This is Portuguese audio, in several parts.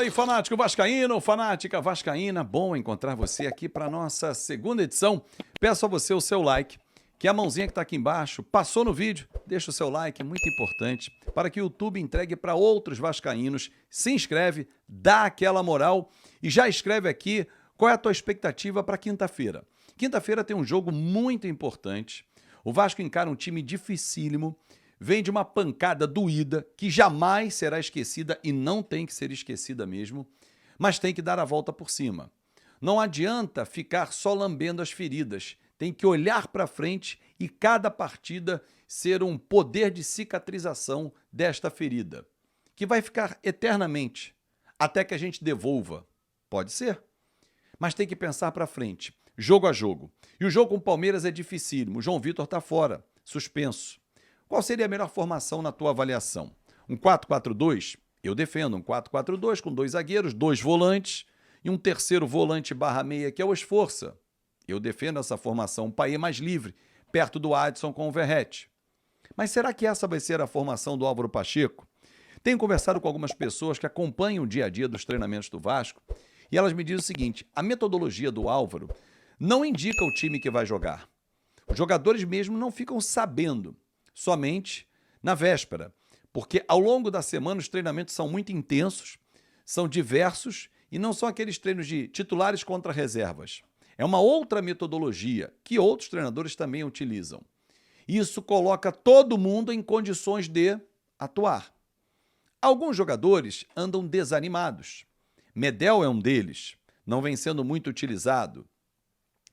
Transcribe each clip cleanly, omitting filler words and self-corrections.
aí, fanático vascaíno, fanática vascaína, bom encontrar você aqui para nossa segunda edição. Peço a você o seu like, que é a mãozinha que está aqui embaixo, passou no vídeo, deixa o seu like, é muito importante, para que o YouTube entregue para outros vascaínos. Se inscreve, dá aquela moral e já escreve aqui qual é a tua expectativa para quinta-feira. Quinta-feira tem um jogo muito importante, o Vasco encara um time dificílimo, vem de uma pancada doída, que jamais será esquecida e não tem que ser esquecida mesmo, mas tem que dar a volta por cima. Não adianta ficar só lambendo as feridas, tem que olhar para frente e cada partida ser um poder de cicatrização desta ferida, que vai ficar eternamente, até que a gente devolva. Pode ser, mas tem que pensar para frente, jogo a jogo. E o jogo com o Palmeiras é dificílimo, o João Vitor está fora, suspenso. Qual seria a melhor formação na tua avaliação? Um 4-4-2? Eu defendo um 4-4-2 com 2 zagueiros, 2 volantes e um terceiro volante /meia que é o Esforça. Eu defendo essa formação, um Paê mais livre, perto do Adson com o Verratti. Mas será que essa vai ser a formação do Álvaro Pacheco? Tenho conversado com algumas pessoas que acompanham o dia a dia dos treinamentos do Vasco e elas me dizem o seguinte, a metodologia do Álvaro não indica o time que vai jogar. Os jogadores mesmo não ficam sabendo, somente na véspera, porque ao longo da semana os treinamentos são muito intensos, são diversos e não são aqueles treinos de titulares contra reservas. É uma outra metodologia que outros treinadores também utilizam. Isso coloca todo mundo em condições de atuar. Alguns jogadores andam desanimados. Medel é um deles, não vem sendo muito utilizado.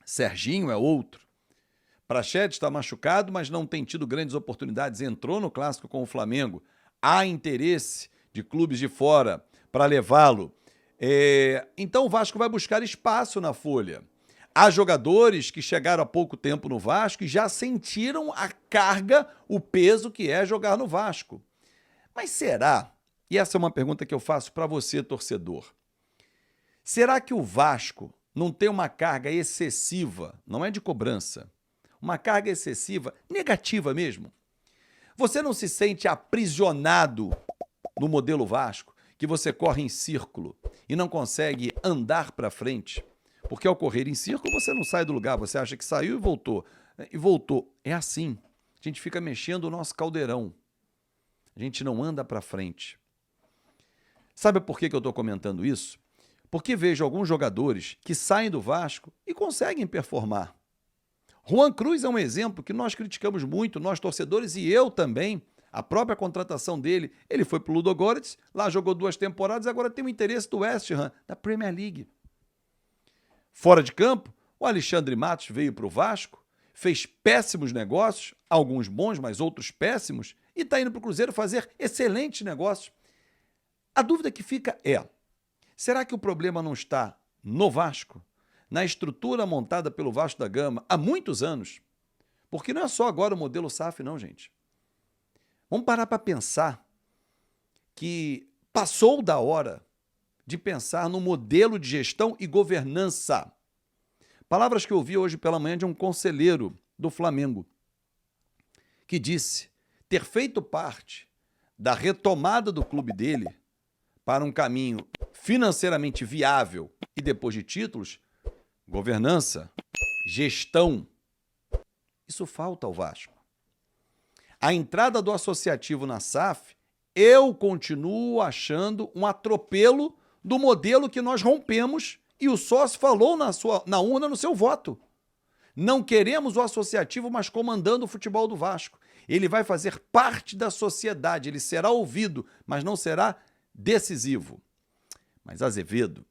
Serginho é outro. Praxedes está machucado, mas não tem tido grandes oportunidades. Entrou no clássico com o Flamengo. Há interesse de clubes de fora para levá-lo. Então o Vasco vai buscar espaço na folha. Há jogadores que chegaram há pouco tempo no Vasco e já sentiram a carga, o peso que é jogar no Vasco. Mas será, e essa é uma pergunta que eu faço para você, torcedor, será que o Vasco não tem uma carga excessiva, não é de cobrança, uma carga excessiva, negativa mesmo? Você não se sente aprisionado no modelo Vasco, que você corre em círculo e não consegue andar para frente? Porque ao correr em círculo você não sai do lugar, você acha que saiu e voltou. E voltou. É assim. A gente fica mexendo o nosso caldeirão. A gente não anda para frente. Sabe por que eu estou comentando isso? Porque vejo alguns jogadores que saem do Vasco e conseguem performar. Juan Cruz é um exemplo que nós criticamos muito, nós torcedores e eu também. A própria contratação dele, ele foi para o Ludogorets, lá jogou 2 temporadas, agora tem o interesse do West Ham, da Premier League. Fora de campo, o Alexandre Matos veio para o Vasco, fez péssimos negócios, alguns bons, mas outros péssimos, e está indo para o Cruzeiro fazer excelentes negócios. A dúvida que fica é, será que o problema não está no Vasco? Na estrutura montada pelo Vasco da Gama há muitos anos? Porque não é só agora o modelo SAF não, gente. Vamos parar para pensar que passou da hora de pensar no modelo de gestão e governança. Palavras que eu ouvi hoje pela manhã de um conselheiro do Flamengo, que disse ter feito parte da retomada do clube dele para um caminho financeiramente viável e depois de títulos, governança, gestão. Isso falta ao Vasco. A entrada do associativo na SAF, eu continuo achando um atropelo do modelo que nós rompemos e o sócio falou na urna no seu voto. Não queremos o associativo, mas comandando o futebol do Vasco. Ele vai fazer parte da sociedade, ele será ouvido, mas não será decisivo. Mas Azevedo,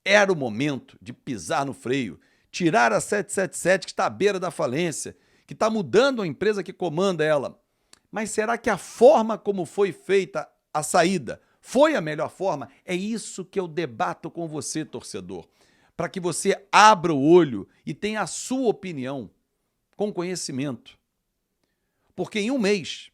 era o momento de pisar no freio, tirar a 777 que está à beira da falência, que está mudando a empresa que comanda ela. Mas será que a forma como foi feita a saída foi a melhor forma? É isso que eu debato com você, torcedor, para que você abra o olho e tenha a sua opinião com conhecimento. Porque em um mês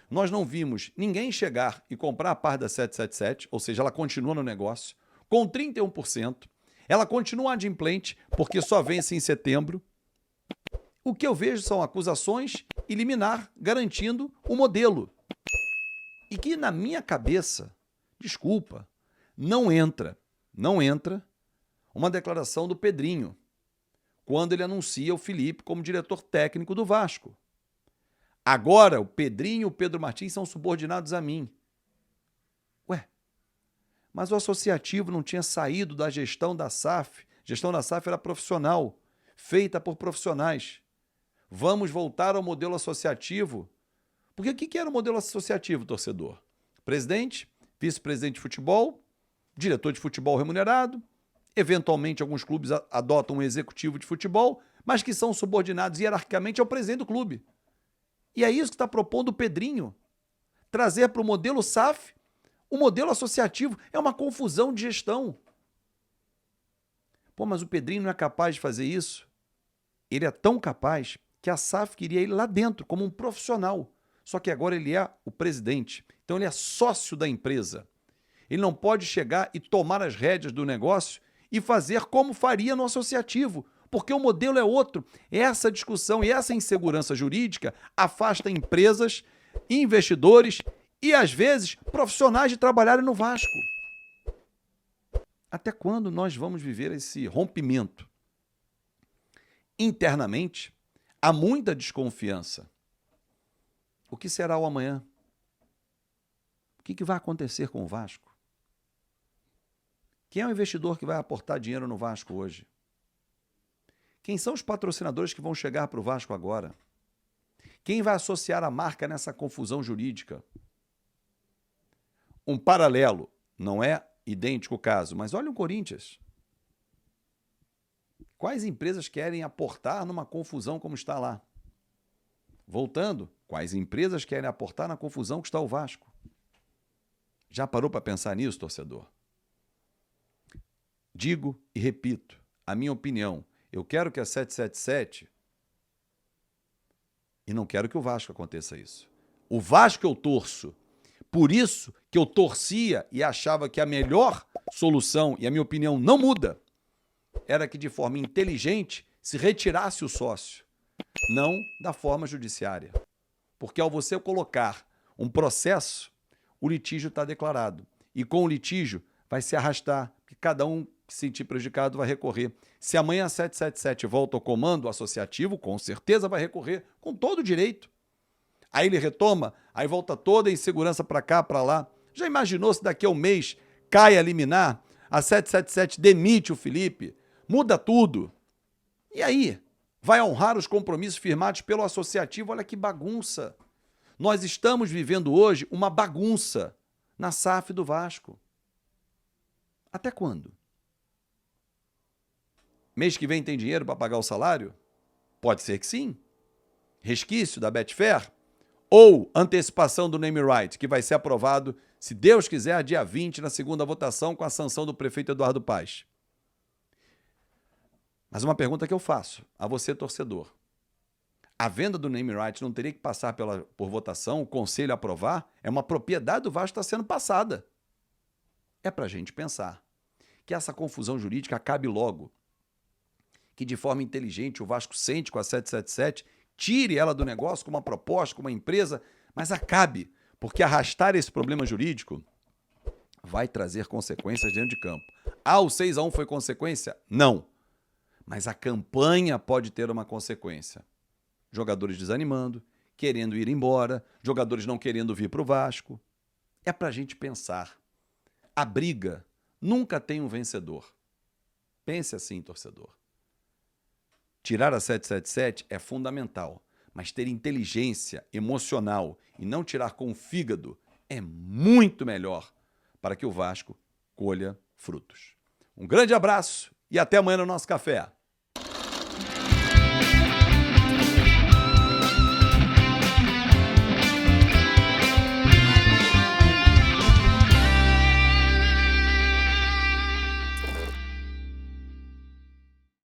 nós não vimos ninguém chegar e comprar a parte da 777, ou seja, ela continua no negócio, com 31%, ela continua adimplente, porque só vence em setembro. O que eu vejo são acusações e liminar garantindo o modelo. E que na minha cabeça, desculpa, não entra uma declaração do Pedrinho, quando ele anuncia o Felipe como diretor técnico do Vasco. Agora, o Pedrinho e o Pedro Martins são subordinados a mim. Ué, mas o associativo não tinha saído da gestão da SAF. A gestão da SAF era profissional, feita por profissionais. Vamos voltar ao modelo associativo. Porque o que era o modelo associativo, torcedor? Presidente, vice-presidente de futebol, diretor de futebol remunerado, eventualmente alguns clubes adotam um executivo de futebol, mas que são subordinados hierarquicamente ao presidente do clube. E é isso que está propondo o Pedrinho. Trazer para o modelo SAF o modelo associativo. É uma confusão de gestão. Pô, mas o Pedrinho não é capaz de fazer isso? Ele é tão capaz que a SAF queria ele lá dentro, como um profissional. Só que agora ele é o presidente. Então ele é sócio da empresa. Ele não pode chegar e tomar as rédeas do negócio e fazer como faria no associativo, porque o modelo é outro. Essa discussão e essa insegurança jurídica afasta empresas, investidores e, às vezes, profissionais de trabalharem no Vasco. Até quando nós vamos viver esse rompimento? Internamente, há muita desconfiança. O que será o amanhã? O que vai acontecer com o Vasco? Quem é o investidor que vai aportar dinheiro no Vasco hoje? Quem são os patrocinadores que vão chegar para o Vasco agora? Quem vai associar a marca nessa confusão jurídica? Um paralelo, não é idêntico o caso, mas olha o Corinthians. Quais empresas querem aportar numa confusão como está lá? Voltando, quais empresas querem aportar na confusão que está o Vasco? Já parou para pensar nisso, torcedor? Digo e repito, a minha opinião, eu quero que a 777 e não quero que o Vasco aconteça isso. O Vasco eu torço. Por isso que eu torcia e achava que a melhor solução, e a minha opinião não muda, era que de forma inteligente se retirasse o sócio, não da forma judiciária. Porque ao você colocar um processo, o litígio está declarado. E com o litígio vai se arrastar, porque cada um que se sentir prejudicado vai recorrer. Se amanhã a 777 volta ao comando associativo, com certeza vai recorrer, com todo o direito. Aí ele retoma, aí volta toda a insegurança para cá, para lá. Já imaginou se daqui a um mês cai a liminar, a 777 demite o Felipe, muda tudo? E aí? Vai honrar os compromissos firmados pelo associativo? Olha que bagunça. Nós estamos vivendo hoje uma bagunça na SAF do Vasco. Até quando? Mês que vem tem dinheiro para pagar o salário? Pode ser que sim. Resquício da Betfair? Ou antecipação do name right, que vai ser aprovado, se Deus quiser, dia 20, na segunda votação, com a sanção do prefeito Eduardo Paes. Mas uma pergunta que eu faço a você, torcedor. A venda do name right não teria que passar por votação, o conselho aprovar? É uma propriedade do Vasco que está sendo passada. É para a gente pensar que essa confusão jurídica acabe logo. Que de forma inteligente o Vasco sente com a 777, tire ela do negócio com uma proposta, com uma empresa, mas acabe, porque arrastar esse problema jurídico vai trazer consequências dentro de campo. Ah, o 6-1 foi consequência? Não. Mas a campanha pode ter uma consequência. Jogadores desanimando, querendo ir embora, jogadores não querendo vir para o Vasco. É para a gente pensar. A briga nunca tem um vencedor. Pense assim, torcedor. Tirar a 777 é fundamental, mas ter inteligência emocional e não tirar com o fígado é muito melhor para que o Vasco colha frutos. Um grande abraço e até amanhã no nosso café.